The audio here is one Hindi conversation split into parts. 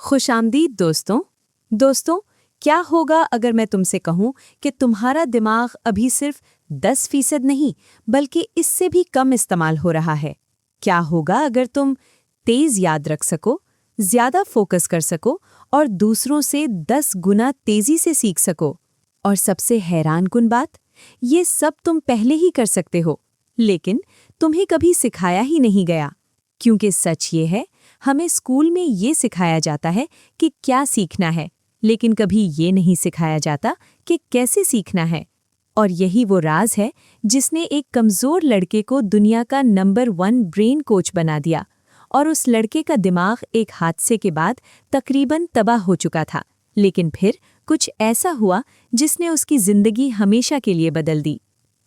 खुशामदीद दोस्तों, क्या होगा अगर मैं तुमसे कहूं कि तुम्हारा दिमाग अभी सिर्फ 10% नहीं बल्कि इससे भी कम इस्तेमाल हो रहा है। क्या होगा अगर तुम तेज याद रख सको, ज्यादा फोकस कर सको और दूसरों से 10 गुना तेजी से सीख सको। और सबसे हैरानकुन बात, ये सब तुम पहले ही कर सकते हो, लेकिन तुम्हें कभी सिखाया ही नहीं गया। क्योंकि सच ये है, हमें स्कूल में ये सिखाया जाता है कि क्या सीखना है, लेकिन कभी ये नहीं सिखाया जाता कि कैसे सीखना है। और यही वो राज है जिसने एक कमज़ोर लड़के को दुनिया का नंबर 1 ब्रेन कोच बना दिया। और उस लड़के का दिमाग एक हादसे के बाद तकरीबन तबाह हो चुका था, लेकिन फिर कुछ ऐसा हुआ जिसने उसकी ज़िंदगी हमेशा के लिए बदल दी।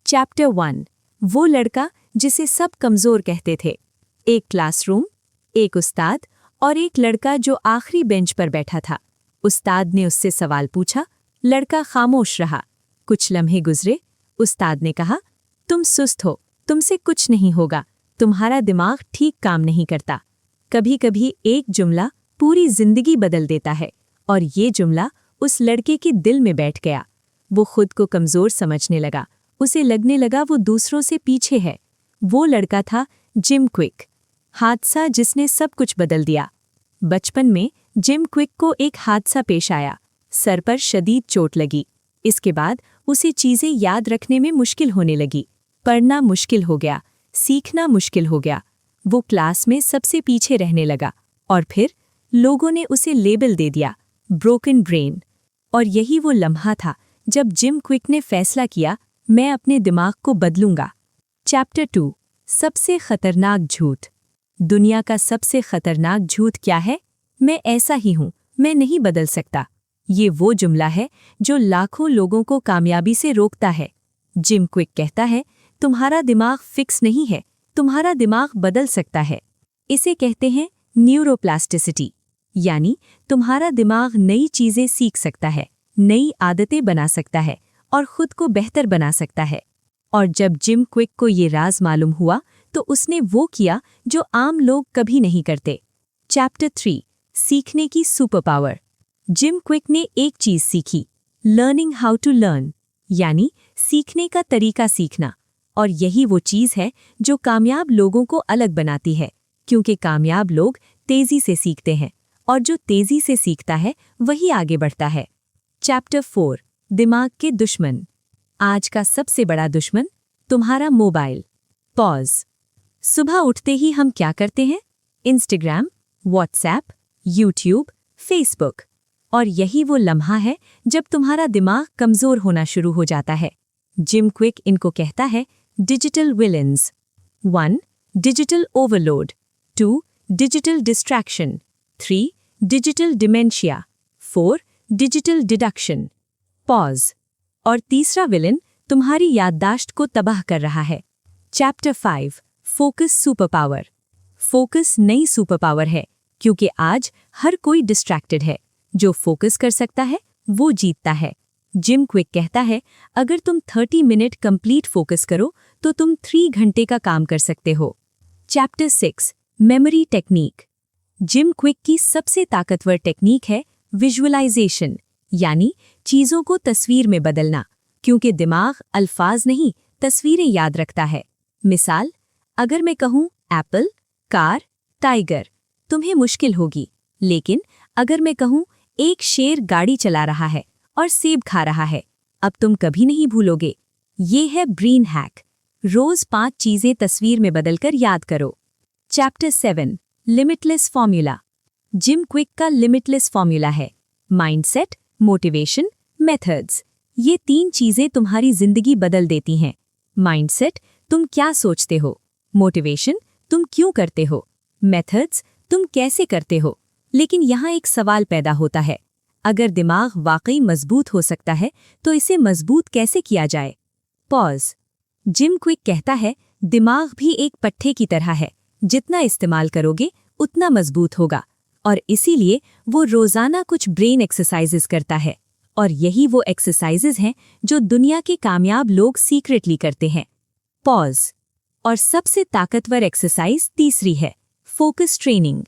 चैप्टर 1, वो लड़का जिसे सब कमज़ोर कहते थे। एक क्लासरूम, एक उस्ताद और एक लड़का जो आखिरी बेंच पर बैठा था। उस्ताद ने उससे सवाल पूछा, लड़का खामोश रहा। कुछ लम्हे गुजरे, उस्ताद ने कहा, तुम सुस्त हो, तुमसे कुछ नहीं होगा, तुम्हारा दिमाग ठीक काम नहीं करता। कभी कभी एक जुमला पूरी जिंदगी बदल देता है, और ये जुमला उस लड़के के दिल में बैठ गया। वो खुद को कमज़ोर समझने लगा, उसे लगने लगा वो दूसरों से पीछे है। वो लड़का था जिम क्विक, हादसा जिसने सब कुछ बदल दिया। बचपन में जिम क्विक को एक हादसा पेश आया, सर पर शदीद चोट लगी। इसके बाद उसे चीज़ें याद रखने में मुश्किल होने लगी, पढ़ना मुश्किल हो गया, सीखना मुश्किल हो गया। वो क्लास में सबसे पीछे रहने लगा, और फिर लोगों ने उसे लेबल दे दिया, ब्रोकन ब्रेन। और यही वो लम्हा था जब जिम क्विक ने फैसला किया, मैं अपने दिमाग को बदलूंगा। चैप्टर 2, सबसे खतरनाक झूठ। दुनिया का सबसे खतरनाक झूठ क्या है? मैं ऐसा ही हूं, मैं नहीं बदल सकता। ये वो जुमला है जो लाखों लोगों को कामयाबी से रोकता है। जिम क्विक कहता है, तुम्हारा दिमाग फिक्स नहीं है, तुम्हारा दिमाग बदल सकता है। इसे कहते हैं न्यूरोप्लास्टिसिटी, यानी तुम्हारा दिमाग नई चीजें सीख सकता है, नई आदतें बना सकता है और खुद को बेहतर बना सकता है। और जब जिम क्विक को ये राज मालूम हुआ तो उसने वो किया जो आम लोग कभी नहीं करते। चैप्टर 3, सीखने की सुपर पावर। जिम क्विक ने एक चीज सीखी, लर्निंग हाउ टू लर्न, यानी सीखने का तरीका सीखना। और यही वो चीज है जो कामयाब लोगों को अलग बनाती है, क्योंकि कामयाब लोग तेजी से सीखते हैं, और जो तेजी से सीखता है वही आगे बढ़ता है। चैप्टर 4, दिमाग के दुश्मन। आज का सबसे बड़ा दुश्मन तुम्हारा मोबाइल। पॉज। सुबह उठते ही हम क्या करते हैं? Instagram, WhatsApp, YouTube, Facebook. और यही वो लम्हा है जब तुम्हारा दिमाग कमज़ोर होना शुरू हो जाता है। जिम क्विक इनको कहता है digital villains. 1, digital overload. 2, digital distraction. 3, digital dementia. 4, digital deduction. Pause. और तीसरा विलन तुम्हारी याददाश्त को तबाह कर रहा है। Chapter 5, focus super power. Focus नई सुपर पावर है, क्योंकि आज हर कोई डिस्ट्रैक्टेड है। जो फोकस कर सकता है वो जीतता है। जिम क्विक कहता है, अगर तुम 30 मिनट कंप्लीट फोकस करो तो तुम 3 घंटे का काम कर सकते हो। Chapter 6, memory technique. Gym quick की सबसे ताकतवर टेक्निक है विजुअलाइजेशन, यानी चीज़ों को तस्वीर में बदलना, क्योंकि दिमाग अल्फाज नहीं तस्वीरें याद रखता है। मिसाल, अगर मैं कहूँ एप्पल, कार, टाइगर, तुम्हें मुश्किल होगी, लेकिन अगर मैं कहूँ एक शेर गाड़ी चला रहा है और सेब खा रहा है, अब तुम कभी नहीं भूलोगे। ये है ब्रेन हैक। रोज 5 चीज़ें तस्वीर में बदलकर याद करो। Chapter 7, limitless formula. Gym quick का लिमिटलेस फॉर्मूला है माइंडसेट, मोटिवेशन, मेथड्स। ये 3 चीजें तुम्हारी जिंदगी बदल देती हैं। माइंडसेट, तुम क्या सोचते हो। मोटिवेशन, तुम क्यों करते हो। मेथड्स, तुम कैसे करते हो। लेकिन यहाँ एक सवाल पैदा होता है, अगर दिमाग वाकई मजबूत हो सकता है तो इसे मजबूत कैसे किया जाए? पॉज। जिम क्विक कहता है, दिमाग भी एक पट्टे की तरह है, जितना इस्तेमाल करोगे उतना मजबूत होगा। और इसीलिए वो रोजाना कुछ ब्रेन एक्सरसाइजेज करता है, और यही वो एक्सरसाइजेज हैं जो दुनिया के कामयाब लोग सीक्रेटली करते हैं। पॉज। और सबसे ताकतवर एक्सरसाइज तीसरी है, फोकस ट्रेनिंग।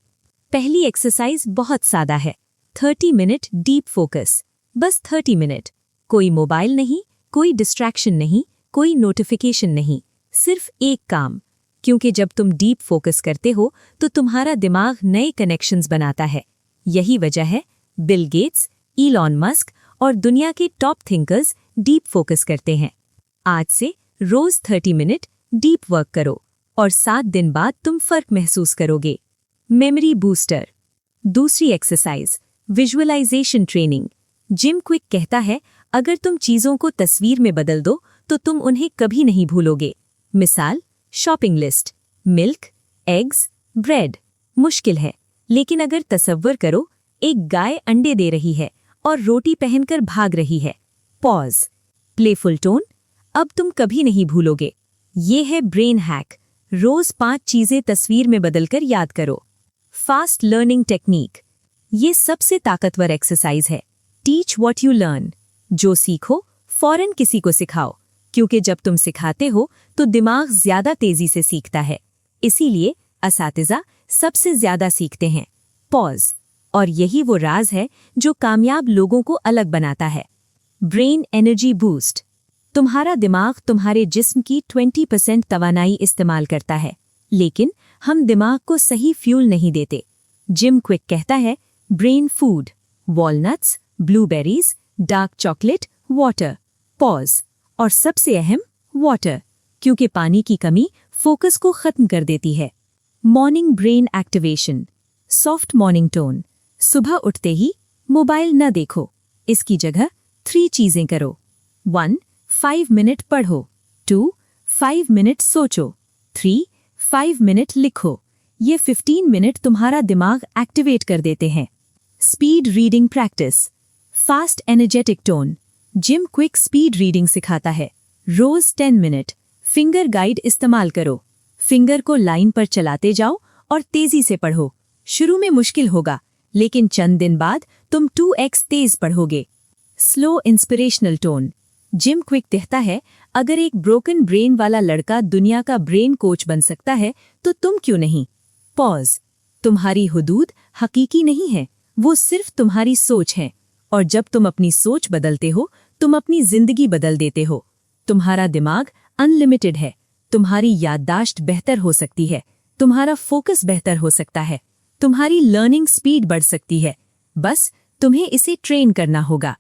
पहली एक्सरसाइज बहुत सादा है। 30 मिनट डीप फोकस। बस 30 मिनट। कोई मोबाइल नहीं, कोई डिस्ट्रैक्शन नहीं, कोई नोटिफिकेशन नहीं, सिर्फ एक काम। क्योंकि जब तुम डीप फोकस करते हो तो तुम्हारा दिमाग नए कनेक्शंस बनाता है। यही वजह है बिल गेट्स, इलॉन मस्क और दुनिया के टॉप थिंकर्स डीप फोकस करते हैं। आज से रोज 30 मिनट डीप वर्क करो और 7 दिन बाद तुम फर्क महसूस करोगे। Memory booster. दूसरी exercise visualization training. Jim Kwik कहता है, अगर तुम चीजों को तस्वीर में बदल दो तो तुम उन्हें कभी नहीं भूलोगे। मिसाल, shopping list, milk, eggs, bread. मुश्किल है, लेकिन अगर तसव्वुर करो एक गाय अंडे दे रही है और रोटी पहनकर भाग रही है। पॉज। Playful tone. अब तुम कभी नहीं भूलोगे। ये है ब्रेन हैक। रोज 5 चीजें तस्वीर में बदलकर याद करो। Fast learning technique. ये सबसे ताकतवर एक्सरसाइज है। Teach what you learn. जो सीखो फौरन किसी को सिखाओ, क्योंकि जब तुम सिखाते हो तो दिमाग ज्यादा तेजी से सीखता है। इसीलिए असातिज़ा सबसे ज्यादा सीखते हैं। पॉज। और यही वो राज है जो कामयाब लोगों को अलग बनाता है। Brain energy boost. तुम्हारा दिमाग तुम्हारे जिस्म की 20% तवानाई इस्तेमाल करता है, लेकिन हम दिमाग को सही फ्यूल नहीं देते। जिम क्विक कहता है, brain food, walnuts, blueberries, dark chocolate, water. Pause. और सबसे अहम, वाटर, क्योंकि पानी की कमी फोकस को खत्म कर देती है। Morning brain activation. Soft morning tone. सुबह उठते ही मोबाइल न देखो, इसकी जगह 3 चीजें करो। 1. 5 मिनट पढ़ो। 2. 5 मिनट सोचो। 3. 5 मिनट लिखो। ये 15 मिनट तुम्हारा दिमाग एक्टिवेट कर देते हैं। Speed reading practice. Fast energetic tone. Gym quick speed reading सिखाता है। रोज 10 मिनट फिंगर गाइड इस्तेमाल करो। फिंगर को लाइन पर चलाते जाओ और तेजी से पढ़ो। शुरू में मुश्किल होगा, लेकिन चंद दिन बाद तुम 2x तेज पढ़ोगे। Slow inspirational tone. Gym Kwik कहता है, अगर एक ब्रोकन ब्रेन वाला लड़का दुनिया का ब्रेन कोच बन सकता है तो तुम क्यों नहीं। पॉज। तुम्हारी हुदूद हकीकी नहीं है, वो सिर्फ तुम्हारी सोच है। और जब तुम अपनी सोच बदलते हो तुम अपनी जिंदगी बदल देते हो। तुम्हारा दिमाग अनलिमिटेड है। तुम्हारी याददाश्त बेहतर हो सकती है, तुम्हारा फोकस बेहतर हो सकता है, तुम्हारी लर्निंग स्पीड बढ़ सकती है। बस तुम्हें इसे ट्रेन करना होगा।